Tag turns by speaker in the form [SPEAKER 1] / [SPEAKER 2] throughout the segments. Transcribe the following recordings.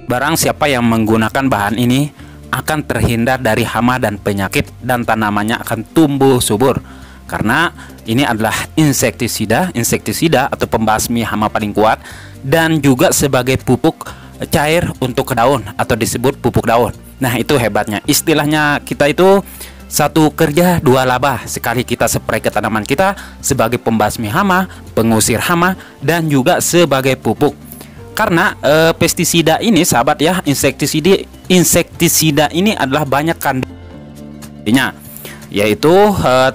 [SPEAKER 1] Barang siapa yang menggunakan bahan ini akan terhindar dari hama dan penyakit, dan tanamannya akan tumbuh subur. Karena ini adalah insektisida atau pembasmi hama paling kuat, dan juga sebagai pupuk cair untuk daun atau disebut pupuk daun. Nah, itu hebatnya. Istilahnya kita itu satu kerja dua laba. Sekali kita spray ke tanaman kita sebagai pembasmi hama, pengusir hama, dan juga sebagai pupuk. Karena pestisida ini sahabat ya, insektisida ini adalah banyak kandungannya, yaitu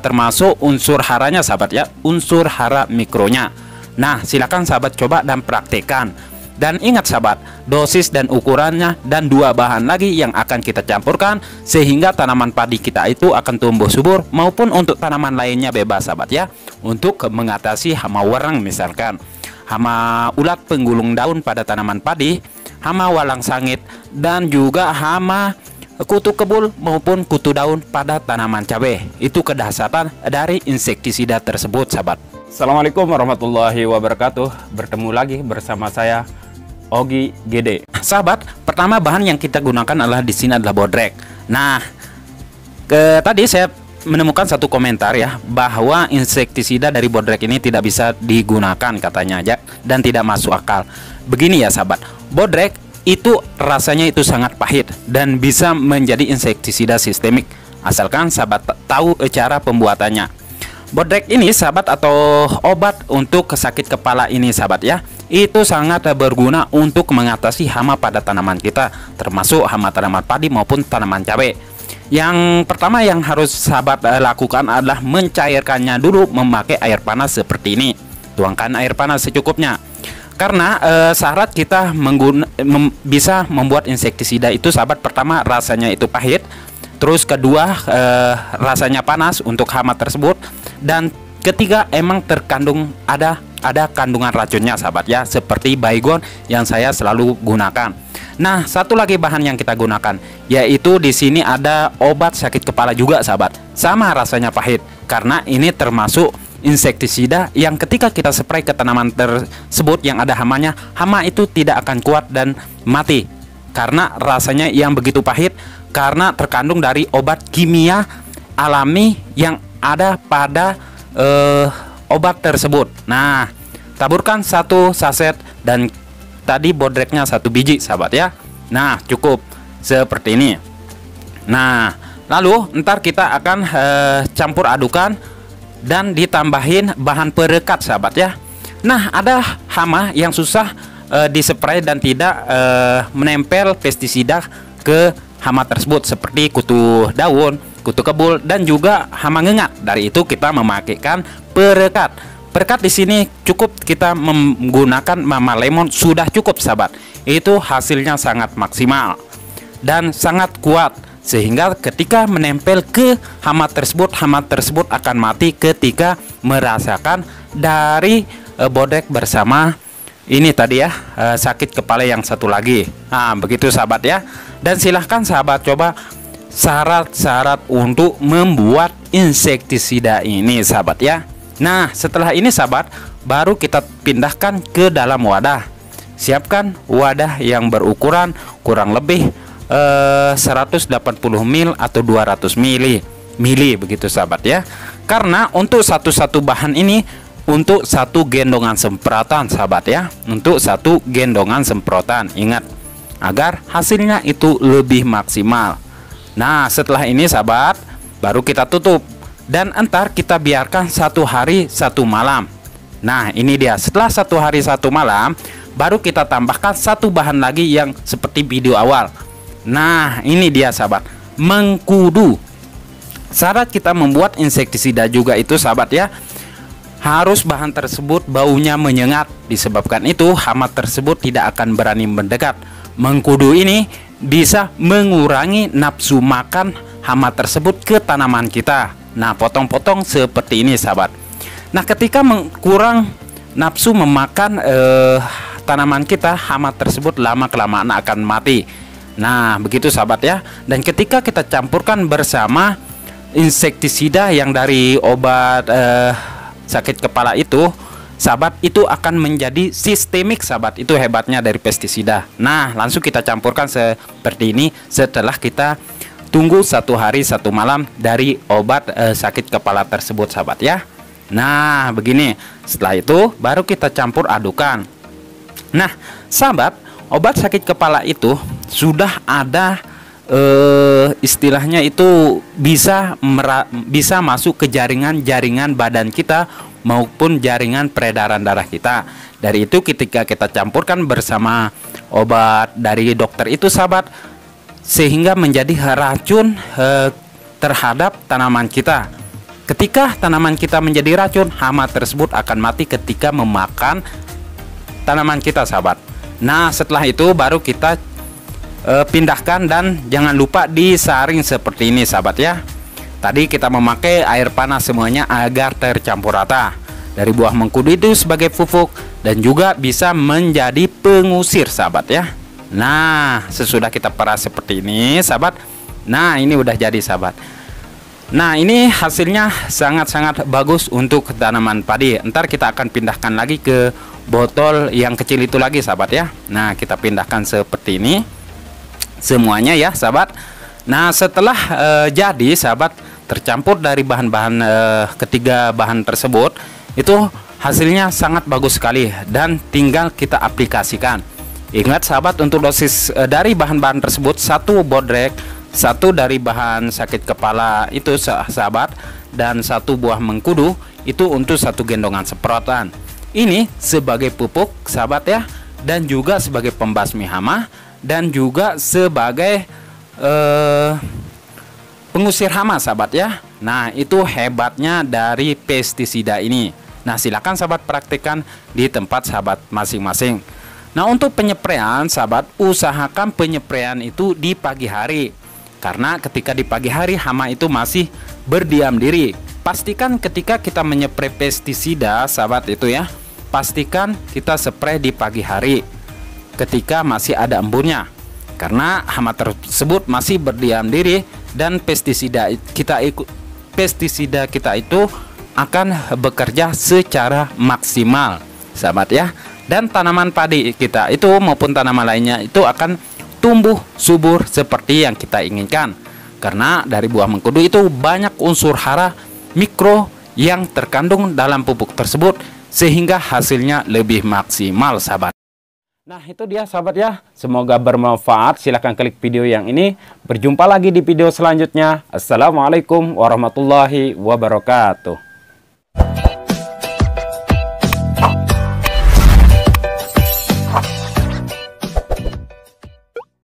[SPEAKER 1] termasuk unsur haranya sahabat ya, unsur hara mikronya. Nah, silakan sahabat coba dan praktekkan. Dan ingat sahabat, dosis dan ukurannya dan dua bahan lagi yang akan kita campurkan sehingga tanaman padi kita itu akan tumbuh subur, maupun untuk tanaman lainnya bebas sahabat ya, untuk mengatasi hama warang, misalkan hama ulat penggulung daun pada tanaman padi, hama walang sangit, dan juga hama kutu kebul maupun kutu daun pada tanaman cabai. Itu kedahsyatan dari insektisida tersebut sahabat. Assalamualaikum warahmatullahi wabarakatuh. Bertemu lagi bersama saya Ogi Gede. Sahabat, pertama bahan yang kita gunakan adalah di sini adalah bodrek. Nah, tadi saya menemukan satu komentar ya, bahwa insektisida dari bodrek ini tidak bisa digunakan katanya aja, dan tidak masuk akal. Begini ya sahabat, bodrek itu rasanya itu sangat pahit dan bisa menjadi insektisida sistemik, asalkan sahabat tahu cara pembuatannya. Bodrek ini sahabat, atau obat untuk sakit kepala ini sahabat ya, itu sangat berguna untuk mengatasi hama pada tanaman kita, termasuk hama tanaman padi maupun tanaman cabai. Yang pertama yang harus sahabat lakukan adalah mencairkannya dulu memakai air panas seperti ini. Tuangkan air panas secukupnya. Karena syarat kita bisa membuat insektisida itu sahabat, pertama rasanya itu pahit, terus kedua rasanya panas untuk hama tersebut, dan ketiga emang terkandung ada kandungan racunnya sahabat ya, seperti baygon yang saya selalu gunakan. Nah, satu lagi bahan yang kita gunakan, yaitu di sini ada obat sakit kepala juga sahabat. Sama rasanya pahit, karena ini termasuk insektisida yang ketika kita spray ke tanaman tersebut yang ada hamanya, hama itu tidak akan kuat dan mati. Karena rasanya yang begitu pahit, karena terkandung dari obat kimia alami yang ada pada obat tersebut. Nah, taburkan satu saset dan tadi bodreknya satu biji sahabat ya. Nah, cukup seperti ini. Nah, lalu ntar kita akan campur adukan dan ditambahin bahan perekat sahabat ya. Nah, ada hama yang susah dispray dan tidak menempel pestisida ke hama tersebut, seperti kutu daun, kutu kebul, dan juga hama ngengat. Dari itu kita memakaikan perekat. Perekat di sini cukup kita menggunakan mama lemon sudah cukup sahabat. Itu hasilnya sangat maksimal dan sangat kuat, sehingga ketika menempel ke hama tersebut akan mati ketika merasakan dari bodrek bersama ini tadi ya, sakit kepala yang satu lagi. Nah, begitu sahabat ya. Dan silahkan sahabat coba syarat-syarat untuk membuat insektisida ini sahabat ya. Nah, setelah ini sahabat, baru kita pindahkan ke dalam wadah. Siapkan wadah yang berukuran kurang lebih 180 ml atau 200 ml begitu sahabat ya. Karena untuk satu bahan ini untuk satu gendongan semprotan sahabat ya, untuk satu gendongan semprotan, ingat, agar hasilnya itu lebih maksimal. Nah, setelah ini sahabat, baru kita tutup dan entar kita biarkan 1 hari 1 malam. Nah, ini dia, setelah 1 hari 1 malam baru kita tambahkan satu bahan lagi yang seperti video awal. Nah, ini dia sahabat, mengkudu. Syarat kita membuat insektisida juga itu sahabat ya, harus bahan tersebut baunya menyengat. Disebabkan itu hama tersebut tidak akan berani mendekat. Mengkudu ini bisa mengurangi nafsu makan hama tersebut ke tanaman kita. Nah, potong-potong seperti ini sahabat. Nah, ketika kurang nafsu memakan tanaman kita, hama tersebut lama kelamaan akan mati. Nah, begitu sahabat ya. Dan ketika kita campurkan bersama insektisida yang dari obat sakit kepala itu, sahabat, itu akan menjadi sistemik sahabat. Itu hebatnya dari pestisida. Nah, langsung kita campurkan seperti ini setelah kita tunggu 1 hari 1 malam dari obat sakit kepala tersebut sahabat ya. Nah, begini. Setelah itu baru kita campur adukan. Nah, sahabat, obat sakit kepala itu sudah ada istilahnya itu bisa masuk ke jaringan badan kita maupun jaringan peredaran darah kita. Dari itu ketika kita campurkan bersama obat dari dokter itu sahabat, sehingga menjadi racun terhadap tanaman kita. Ketika tanaman kita menjadi racun, hama tersebut akan mati ketika memakan tanaman kita sahabat. Nah, setelah itu baru kita pindahkan dan jangan lupa disaring seperti ini sahabat ya. Tadi kita memakai air panas semuanya agar tercampur rata. Dari buah mengkudu itu sebagai pupuk dan juga bisa menjadi pengusir sahabat ya. Nah, sesudah kita peras seperti ini sahabat. Nah, ini udah jadi sahabat. Nah, ini hasilnya sangat-sangat bagus untuk tanaman padi. Ntar kita akan pindahkan lagi ke botol yang kecil itu lagi sahabat ya. Nah, kita pindahkan seperti ini semuanya ya sahabat. Nah, setelah jadi sahabat, tercampur dari bahan-bahan ketiga bahan tersebut, itu hasilnya sangat bagus sekali dan tinggal kita aplikasikan. Ingat sahabat, untuk dosis dari bahan-bahan tersebut 1 bodrek, 1 dari bahan sakit kepala itu sahabat, dan 1 buah mengkudu itu untuk 1 gendongan semprotan. Ini sebagai pupuk sahabat ya, dan juga sebagai pembasmi hama, dan juga sebagai pengusir hama sahabat ya. Nah, itu hebatnya dari pestisida ini. Nah, silakan sahabat praktekkan di tempat sahabat masing-masing. Nah, untuk penyepraian sahabat, usahakan penyepraian itu di pagi hari, karena ketika di pagi hari hama itu masih berdiam diri. Pastikan ketika kita menyeprai pestisida sahabat itu ya, pastikan kita spray di pagi hari ketika masih ada embunnya, karena hama tersebut masih berdiam diri dan pestisida kita itu akan bekerja secara maksimal sahabat ya. Dan tanaman padi kita itu maupun tanaman lainnya itu akan tumbuh subur seperti yang kita inginkan, karena dari buah mengkudu itu banyak unsur hara mikro yang terkandung dalam pupuk tersebut, sehingga hasilnya lebih maksimal sahabat. Nah, itu dia sahabat ya, semoga bermanfaat. Silahkan klik video yang ini. Berjumpa lagi di video selanjutnya. Assalamualaikum warahmatullahi wabarakatuh.